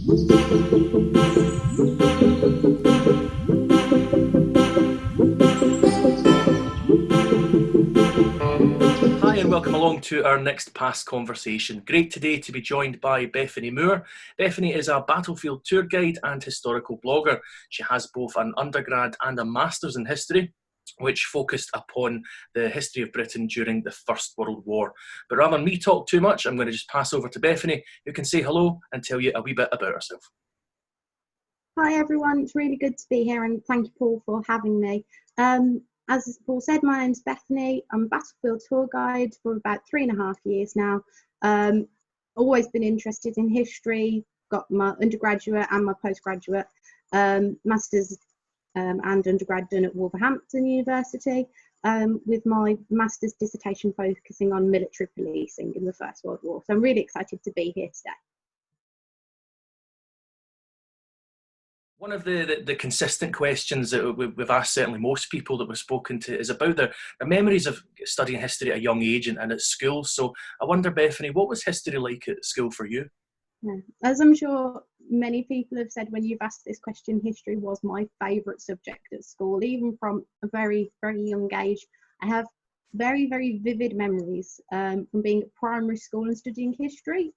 Hi and welcome along to our next past conversation. Great today to be joined by Bethany Moore. Bethany is a battlefield tour guide and historical blogger. She has both an undergrad and a master's in history, which focused upon the history of Britain during the First World War. But rather than me talk too much, I'm going to just pass over to Bethany, who can say hello and tell you a wee bit about herself. Hi everyone, it's really good to be here and thank you, Paul, for having me. As Paul said, my name's Bethany. I'm a battlefield tour guide for about 3.5 years now. Always been interested in history, got my undergraduate and my postgraduate masters and undergrad done at Wolverhampton University, with my master's dissertation focusing on military policing in the First World War. So I'm really excited to be here today. One of the consistent questions that we've asked certainly most people that we've spoken to is about their memories of studying history at a young age and at school. So I wonder, Bethany, what was history like at school for you? Yeah. As I'm sure many people have said when you've asked this question, history was my favourite subject at school, even from a very, very young age. I have very, very vivid memories from being at primary school and studying history.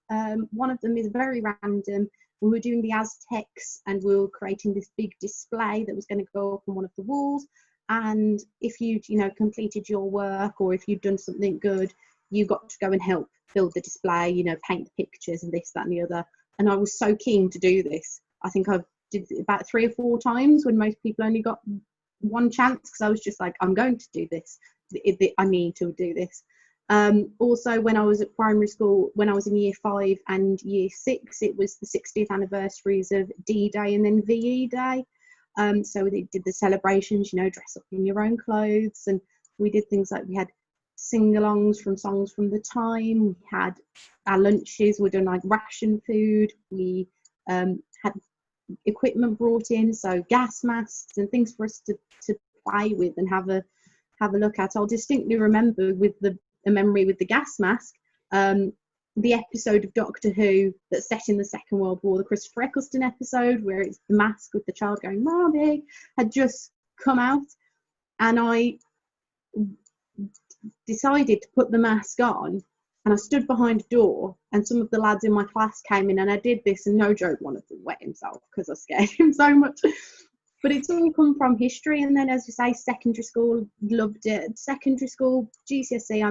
One of them is very random. We were doing the Aztecs and we were creating this big display that was going to go up on one of the walls. And if you'd, completed your work or if you'd done something good, you got to go and help build the display, paint the pictures and this, that and the other. And I was so keen to do this. I think I did it about 3 or 4 times when most people only got one chance, because I was just like, I'm going to do this. I need to do this. Also, when I was at primary school, when I was in year 5 and year 6, it was the 60th anniversaries of D-Day and then VE Day. So we did the celebrations, dress up in your own clothes, and we did things like we had sing-alongs from songs from the time. We had our lunches were done like ration food. We had equipment brought in, so gas masks and things for us to play with and have a look at. I'll distinctly remember with a memory with the gas mask, the episode of Doctor Who that's set in the Second World War, the Christopher Eccleston episode, where it's the mask with the child going, "Mommy," had just come out, and I decided to put the mask on, and I stood behind a door, and some of the lads in my class came in, and I did this, and no joke, one of them wet himself because I scared him so much. But it's all come from history. And then, as you say, secondary school, loved it. Secondary school, GCSE,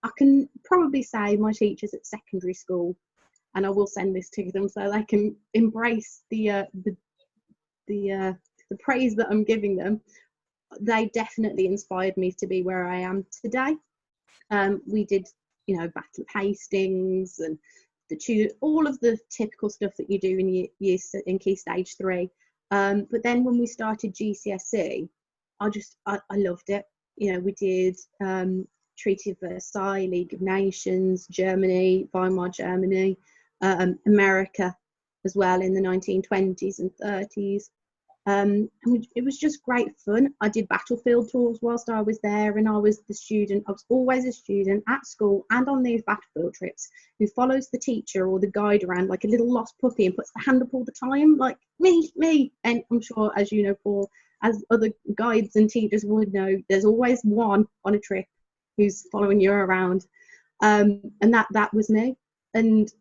I can probably say my teachers at secondary school, and I will send this to them so they can embrace the praise that I'm giving them. They definitely inspired me to be where I am today. We did, Battle of Hastings and all of the typical stuff that you do in Key Stage 3. But then when we started GCSE, I loved it. We did Treaty of Versailles, League of Nations, Germany, Weimar Germany, America as well in the 1920s and 30s. And it was just great fun. I did battlefield tours whilst I was there, and I was always a student at school and on these battlefield trips who follows the teacher or the guide around like a little lost puppy and puts the hand up all the time, like me. And I'm sure, as you know, Paul, as other guides and teachers would know, there's always one on a trip who's following you around. And that was me. And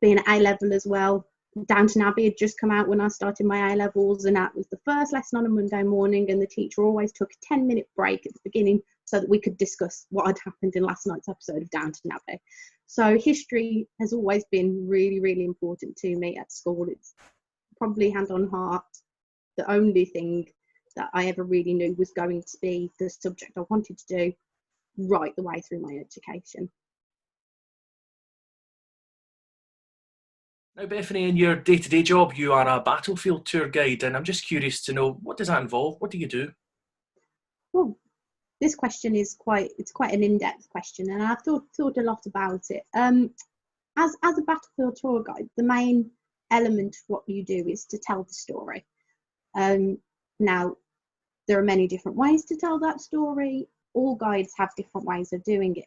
being at A-level as well, Downton Abbey had just come out when I started my A-levels, and that was the first lesson on a Monday morning, and the teacher always took a 10-minute break at the beginning so that we could discuss what had happened in last night's episode of Downton Abbey. So history has always been really, really important to me at school. It's probably, hand on heart, the only thing that I ever really knew was going to be the subject I wanted to do right the way through my education. Now, Bethany, in your day-to-day job, you are a battlefield tour guide, and I'm just curious to know, what does that involve? What do you do? Well, this question is quite an in-depth question, and I've thought a lot about it. As a battlefield tour guide, the main element of what you do is to tell the story. Now, there are many different ways to tell that story. All guides have different ways of doing it.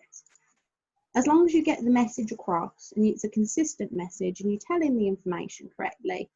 as long as you get the message across and it's a consistent message and you're telling the information correctly,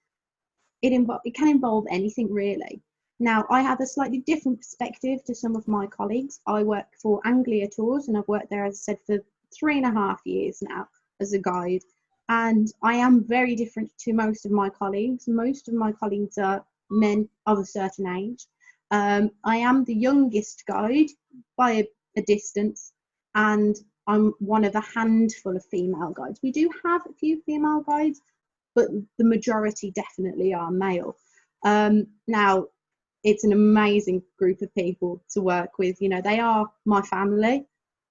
it can involve anything really. Now, I have a slightly different perspective to some of my colleagues. I work for Anglia Tours, and I've worked there, as I said, for 3.5 years now as a guide. And I am very different to most of my colleagues. Most of my colleagues are men of a certain age. I am the youngest guide by a distance, and I'm one of a handful of female guides. We do have a few female guides, but the majority definitely are male. Now, it's an amazing group of people to work with. You know, they are my family.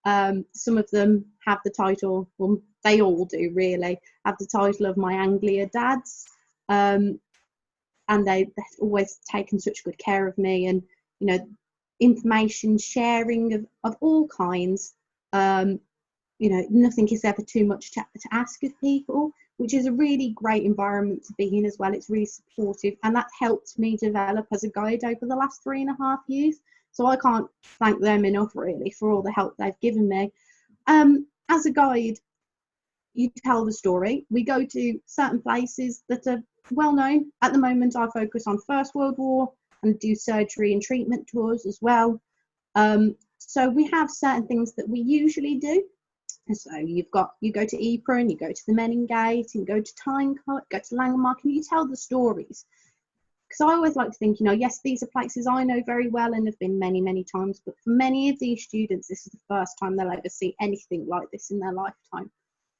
Some of them have the title, well, they all do really, have the title of my Anglia dads. And they've always taken such good care of me, and, you know, information sharing of all kinds. You know, nothing is ever too much to ask of people, which is a really great environment to be in as well. It's really supportive, and that helped me develop as a guide over the last 3.5 years. So I can't thank them enough really for all the help they've given me. As a guide, you tell the story. We go to certain places that are well known. At the moment, I focus on First World War and do surgery and treatment tours as well. So we have certain things that we usually do. So you go to Ypres, and you go to the Menin Gate, and you go to Tyneside, go to Langemark, and you tell the stories. Because I always like to think, you know, yes, these are places I know very well and have been many, many times, but for many of these students, this is the first time they'll ever see anything like this in their lifetime.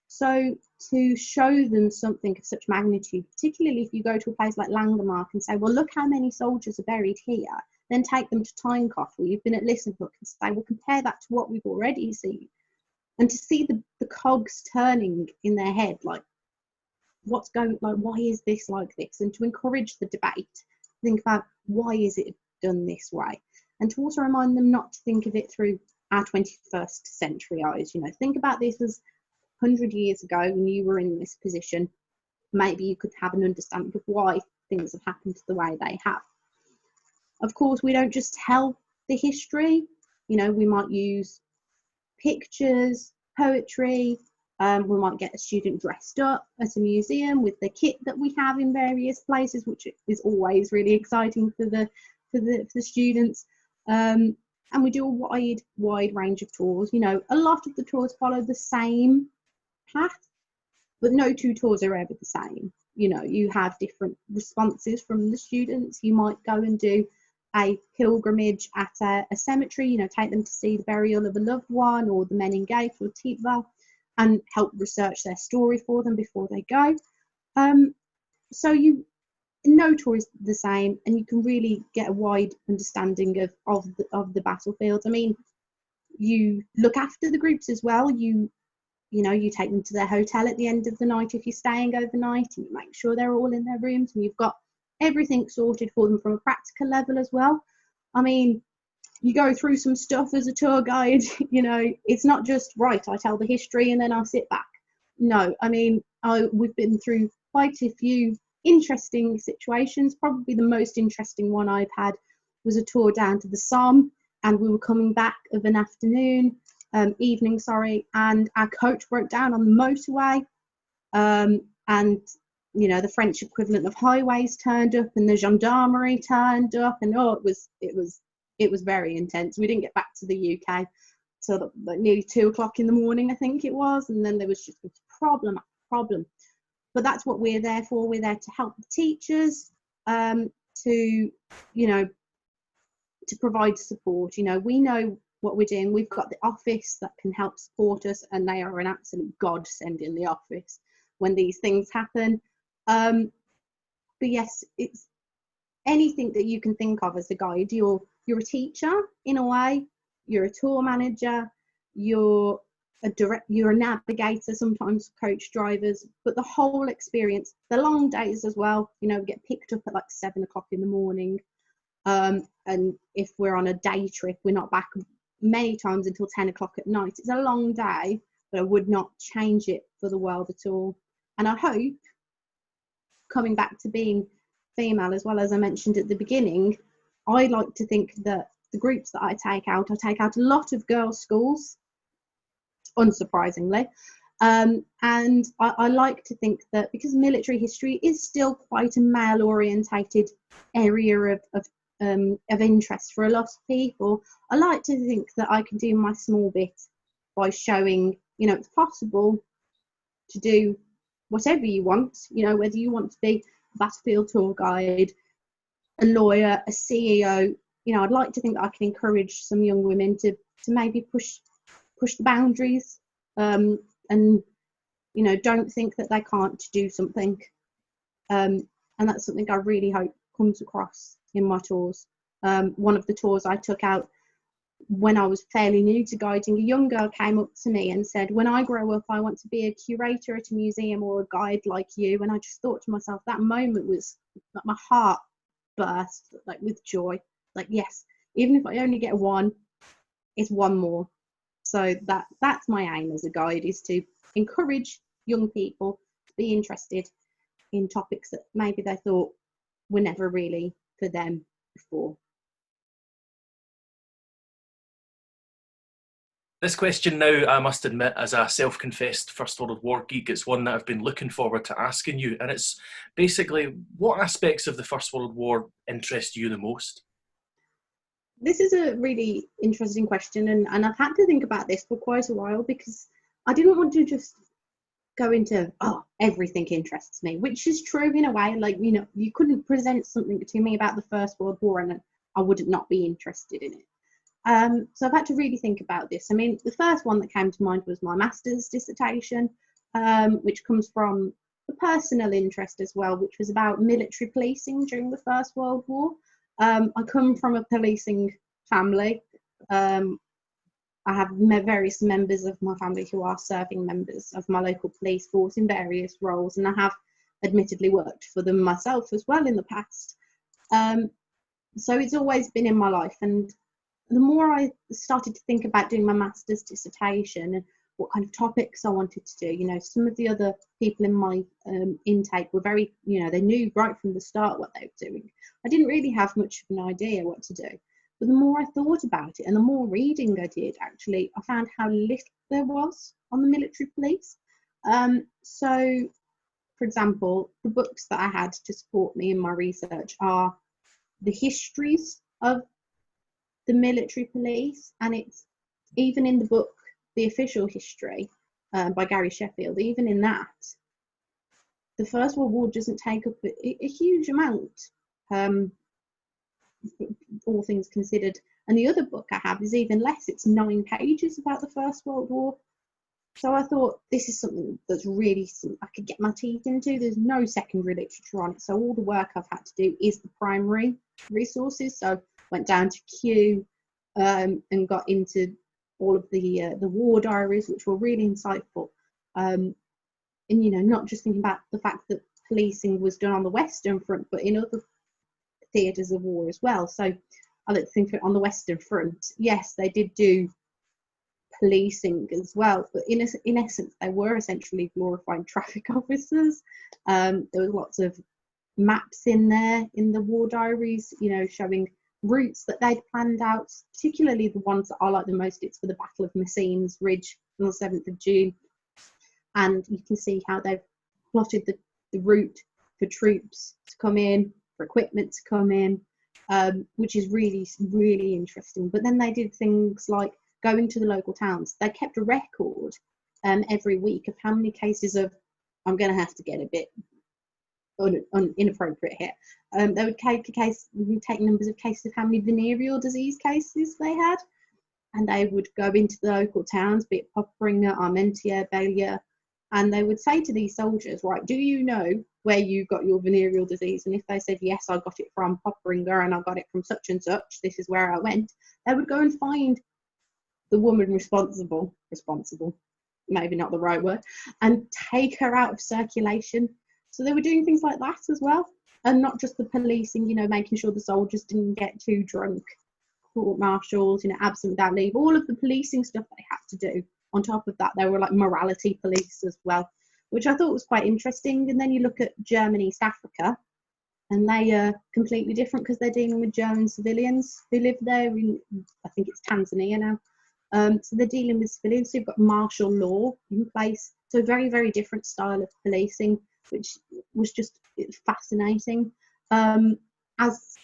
So to show them something of such magnitude, particularly if you go to a place like Langemark and say, well, look how many soldiers are buried here, then take them to Tyneside, where you've been at Lissenhook, and say, well, compare that to what we've already seen. And to see the cogs turning in their head, like, what's going, like, why is this like this? And to encourage the debate, think about why is it done this way? And to also remind them not to think of it through our 21st century eyes. You know, think about this as 100 years ago when you were in this position. Maybe you could have an understanding of why things have happened the way they have. Of course, we don't just tell the history. You know, we might use pictures, poetry. We might get a student dressed up at a museum with the kit that we have in various places, which is always really exciting for the students. And we do a wide range of tours. You know, a lot of the tours follow the same path, but no two tours are ever the same. You know, you have different responses from the students. You might go and do a pilgrimage at a cemetery, you know, take them to see the burial of a loved one, or the Menin Gate or Tietval, and help research their story for them before they go. So no tour is the same, and you can really get a wide understanding of the battlefield. I mean, you look after the groups as well. You take them to their hotel at the end of the night if you're staying overnight, and you make sure they're all in their rooms, and you've got everything sorted for them from a practical level as well. I mean, you go through some stuff as a tour guide. You know, it's not just, right, I tell the history and then I'll sit back. No, I mean, we've been through quite a few interesting situations. Probably the most interesting one I've had was a tour down to the Somme, and we were coming back of an evening, and our coach broke down on the motorway, and you know, the French equivalent of highways turned up, and the gendarmerie turned up, and it was very intense. We didn't get back to the UK till like nearly 2 o'clock in the morning, I think it was, and then there was just problem after problem. But that's what we're there for. We're there to help the teachers, to provide support. You know, we know what we're doing. We've got the office that can help support us, and they are an absolute godsend in the office when these things happen. But yes, it's anything that you can think of as a guide. You're a teacher in a way. You're a tour manager. You're a navigator, sometimes coach drivers. But the whole experience, the long days as well. You know, we get picked up at like 7 o'clock in the morning. And if we're on a day trip, we're not back many times until 10 o'clock at night. It's a long day, but I would not change it for the world at all. And I hope, coming back to being female as well, as I mentioned at the beginning, I like to think that the groups that I take out a lot of girls' schools, unsurprisingly. And I like to think that because military history is still quite a male-orientated area of interest for a lot of people, I like to think that I can do my small bit by showing, it's possible to do whatever you want, whether you want to be a battlefield tour guide, a lawyer, a CEO. I'd like to think that I can encourage some young women to maybe push the boundaries, and don't think that they can't do something. And that's something I really hope comes across in my tours. One of the tours I took out when I was fairly new to guiding, a young girl came up to me and said, when I grow up, I want to be a curator at a museum or a guide like you. And I just thought to myself, that moment was like my heart burst like with joy. Like, yes, even if I only get one, it's one more. So that's my aim as a guide, is to encourage young people to be interested in topics that maybe they thought were never really for them before. This question now, I must admit, as a self-confessed First World War geek, it's one that I've been looking forward to asking you. And it's basically, what aspects of the First World War interest you the most? This is a really interesting question, and I've had to think about this for quite a while, because I didn't want to just go into, everything interests me, which is true in a way. Like, you couldn't present something to me about the First World War and I would not be interested in it. So I've had to really think about this. I mean, the first one that came to mind was my master's dissertation, which comes from a personal interest as well, which was about military policing during the First World War. I come from a policing family. I have various members of my family who are serving members of my local police force in various roles, and I have admittedly worked for them myself as well in the past. So it's always been in my life, and the more I started to think about doing my master's dissertation and what kind of topics I wanted to do, some of the other people in my intake were very, they knew right from the start what they were doing. I didn't really have much of an idea what to do. But the more I thought about it and the more reading I did, actually, I found how little there was on the military police. So, for example, the books that I had to support me in my research are the histories of the military police, and it's even in the book The Official History by Gary Sheffield, even in that, the First World War doesn't take up a huge amount, all things considered. And the other book I have is even less. It's 9 pages about the First World War. So I thought, this is something that's really I could get my teeth into. There's no secondary literature on it, so all the work I've had to do is the primary resources. So went down to Kew and got into all of the war diaries, which were really insightful. And not just thinking about the fact that policing was done on the Western Front, but in other theatres of war as well. So I like to think on the Western Front, yes, they did do policing as well, but in essence, they were essentially glorified traffic officers. There was lots of maps in there in the war diaries, showing routes that they'd planned out, particularly the ones that I like the most. It's for the Battle of Messines Ridge on the 7th of June. And you can see how they've plotted the route for troops to come in, for equipment to come in, which is really, really interesting. But then they did things like going to the local towns. They kept a record every week of how many cases of, I'm going to have to get a bit inappropriate here. They would take numbers of cases of how many venereal disease cases they had, and they would go into the local towns, be it Popperinga, Armentières, Bayeux, and they would say to these soldiers, right, do you know where you got your venereal disease? And if they said, yes, I got it from Popperinga and I got it from such and such, this is where I went, they would go and find the woman responsible, maybe not the right word, and take her out of circulation. So they were doing things like that as well, and not just the policing, making sure the soldiers didn't get too drunk, court martials, absent without leave, all of the policing stuff they had to do. On top of that, there were like morality police as well, which I thought was quite interesting. And then you look at German East Africa, and they are completely different because they're dealing with German civilians who live there in, I think it's Tanzania now. So they're dealing with civilians. So you've got martial law in place. So a very, very different style of policing, which was just fascinating. As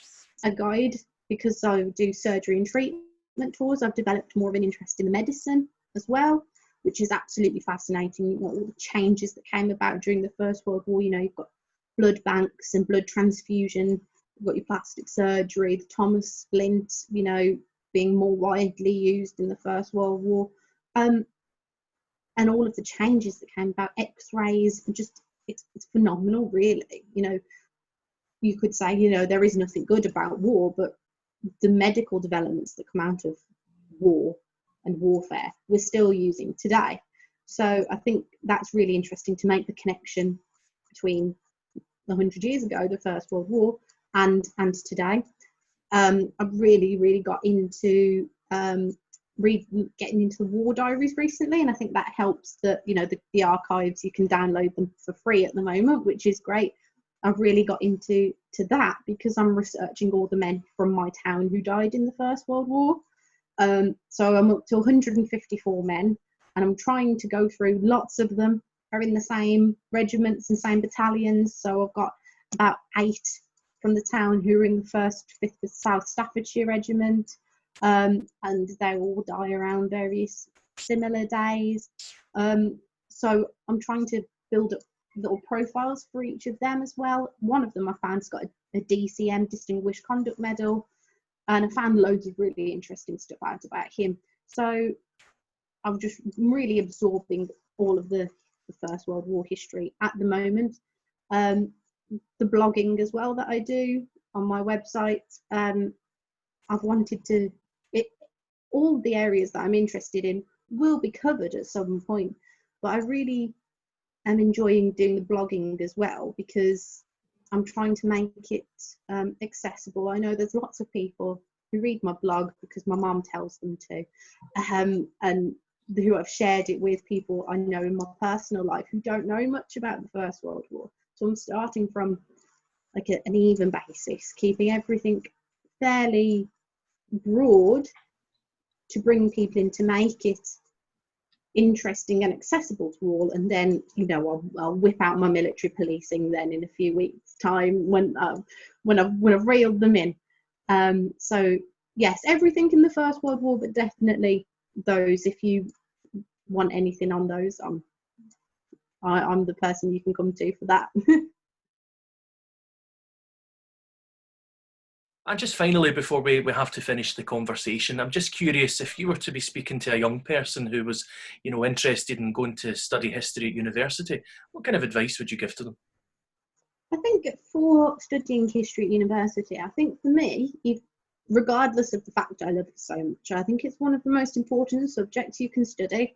a guide, because I do surgery and treatment tours, I've developed more of an interest in the medicine as well, which is absolutely fascinating. You know, all the changes that came about during the First World War. You know, you've got blood banks and blood transfusion, you've got your plastic surgery, the Thomas splint, you know, being more widely used in the First World War, and all of the changes that came about, X-rays, just it's phenomenal, really. You know, you could say, you know, there is nothing good about war, but the medical developments that come out of war and warfare we're still using today. So I think that's really interesting to make the connection between 100 years ago, the First World War, and today. I've really got into getting into the war diaries recently, and I think that helps. That, you know, the archives, you can download them for free at the moment, which is great. I've really got into that because I'm researching all the men from my town who died in the First World War. So I'm up to 154 men, and I'm trying to go through. Lots of them are in the same regiments and same battalions. So I've got about 8 from the town who are in the 1st, 5th South Staffordshire Regiment, and they all die around various similar days. So I'm trying to build up little profiles for each of them as well. One of them I found has got a DCM, Distinguished Conduct Medal, and I found loads of really interesting stuff out about him. So I'm just really absorbing all of the First World War history at the moment. The blogging as well that I do on my website, I've wanted to, all the areas that I'm interested in will be covered at some point, but I really am enjoying doing the blogging as well, because I'm trying to make it accessible. I know there's lots of people who read my blog because my mum tells them to, and who I've shared it with, people I know in my personal life who don't know much about the First World War. So I'm starting from like an even basis, keeping everything fairly broad to bring people in, to make it interesting and accessible to all. And then, you know, I'll whip out my military policing then in a few weeks' time when I've reeled them in. So yes, everything in the First World War, but definitely those. If you want anything on those, I'm the person you can come to for that. And just finally, before we have to finish the conversation, I'm just curious, if you were to be speaking to a young person who was, you know, interested in going to study history at university, what kind of advice would you give to them? I think for studying history at university, I think for me, regardless of the fact I love it so much, I think it's one of the most important subjects you can study.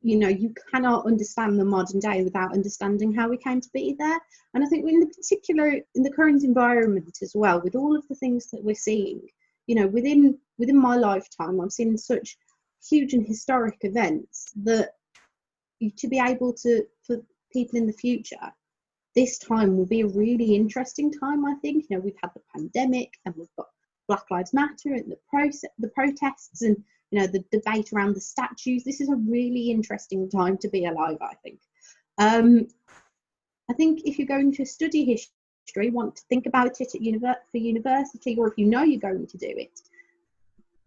You know, you cannot understand the modern day without understanding how we came to be there. And I think in particular in the current environment as well, with all of the things that we're seeing, you know, within my lifetime, I've seen such huge and historic events that to be able to, for people in the future, this time will be a really interesting time, I think. You know, we've had the pandemic, and we've got Black Lives Matter and the protests, and, you know, the debate around the statues. This is a really interesting time to be alive, I think. I think if you're going to study history, want to think about it for university, or if you know you're going to do it,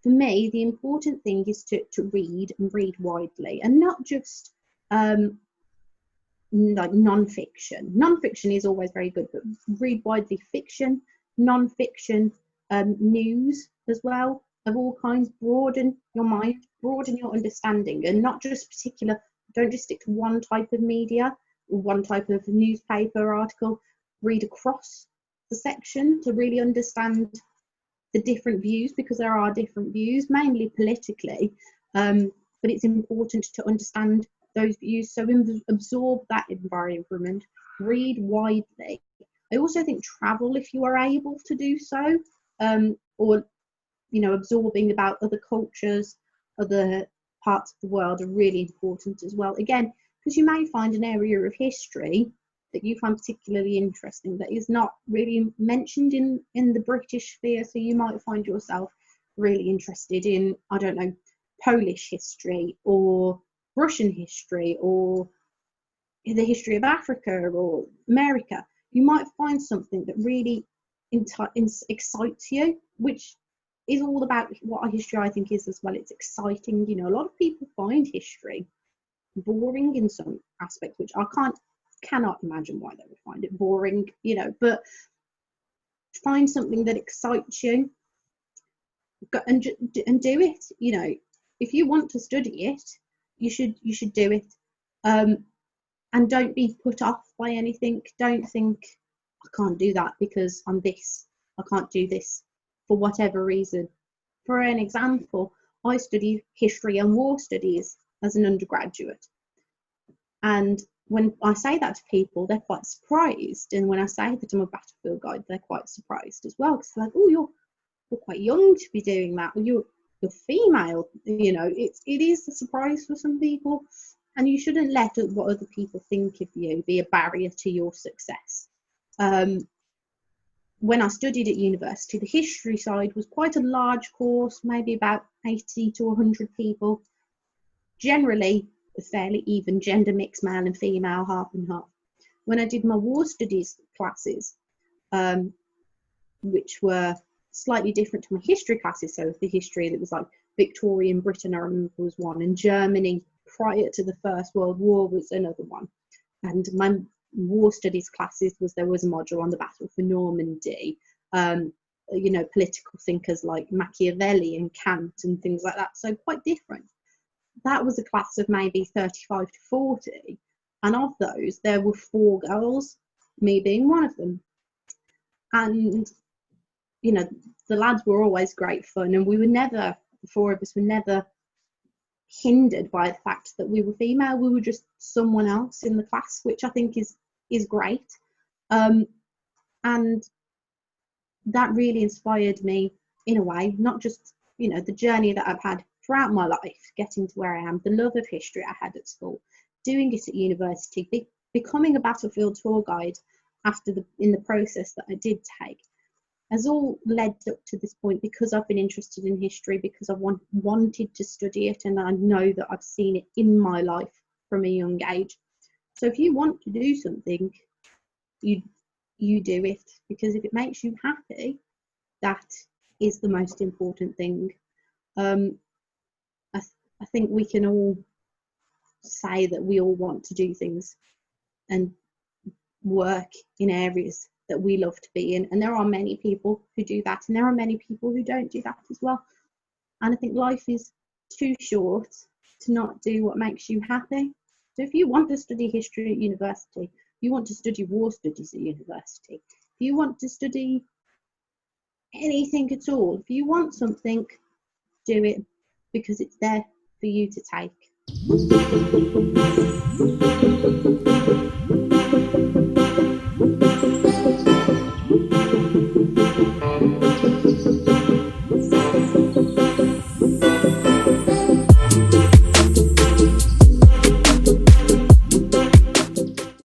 for me, the important thing is to read, and read widely, and not just like non-fiction. Non-fiction is always very good, but read widely fiction, non-fiction, news as well, of all kinds. Broaden your mind, broaden your understanding, and not just particular. Don't just stick to one type of media or one type of newspaper article. Read across the section to really understand the different views, because there are different views, mainly politically, but it's important to understand those views. So absorb that environment, read widely. I also think travel, if you are able to do so, or, you know, absorbing about other cultures, other parts of the world are really important as well. Again, because you may find an area of history that you find particularly interesting that is not really mentioned in the British sphere. So you might find yourself really interested in, I don't know, Polish history or Russian history or the history of Africa or America, you might find something that really excites you, which is all about what history I think is as well. It's exciting. You know, a lot of people find history boring in some aspects, which I cannot imagine why they would find it boring, you know, but find something that excites you and do it. You know, if you want to study it, you should do it, and don't be put off by anything. Don't think I can't do that because I'm this, I can't do this for whatever reason. For an example, I studied history and war studies as an undergraduate, and when I say that to people, they're quite surprised. And when I say that I'm a battlefield guide, they're quite surprised as well, because they're like, oh, you're quite young to be doing that. Well, you're female, you know. It is a surprise for some people, and you shouldn't let what other people think of you be a barrier to your success. When I studied at university, the history side was quite a large course, maybe about 80 to 100 people. Generally, a fairly even gender mix, male and female, half and half. When I did my war studies classes, which were slightly different to my history classes, so the history that was like Victorian Britain, I remember, was one, and Germany prior to the First World War was another one. And my war studies classes there was a module on the Battle for Normandy, you know, political thinkers like Machiavelli and Kant and things like that, so quite different. That was a class of maybe 35 to 40, and of those there were 4 girls, me being one of them. And you know, the lads were always great fun, and we were never, the 4 of us were never hindered by the fact that we were female. We were just someone else in the class, which I think is great, and that really inspired me in a way. Not just, you know, the journey that I've had throughout my life, getting to where I am, the love of history I had at school, doing it at university, becoming a battlefield tour guide in the process that I did take, has all led up to this point because I've been interested in history, because I wanted to study it, and I know that I've seen it in my life from a young age. So if you want to do something, you do it, because if it makes you happy, that is the most important thing. I think we can all say that we all want to do things and work in areas that we love to be in, and there are many people who do that, and there are many people who don't do that as well. And I think life is too short to not do what makes you happy. So if you want to study history at university, if you want to study war studies at university, if you want to study anything at all, if you want something, do it, because it's there for you to take.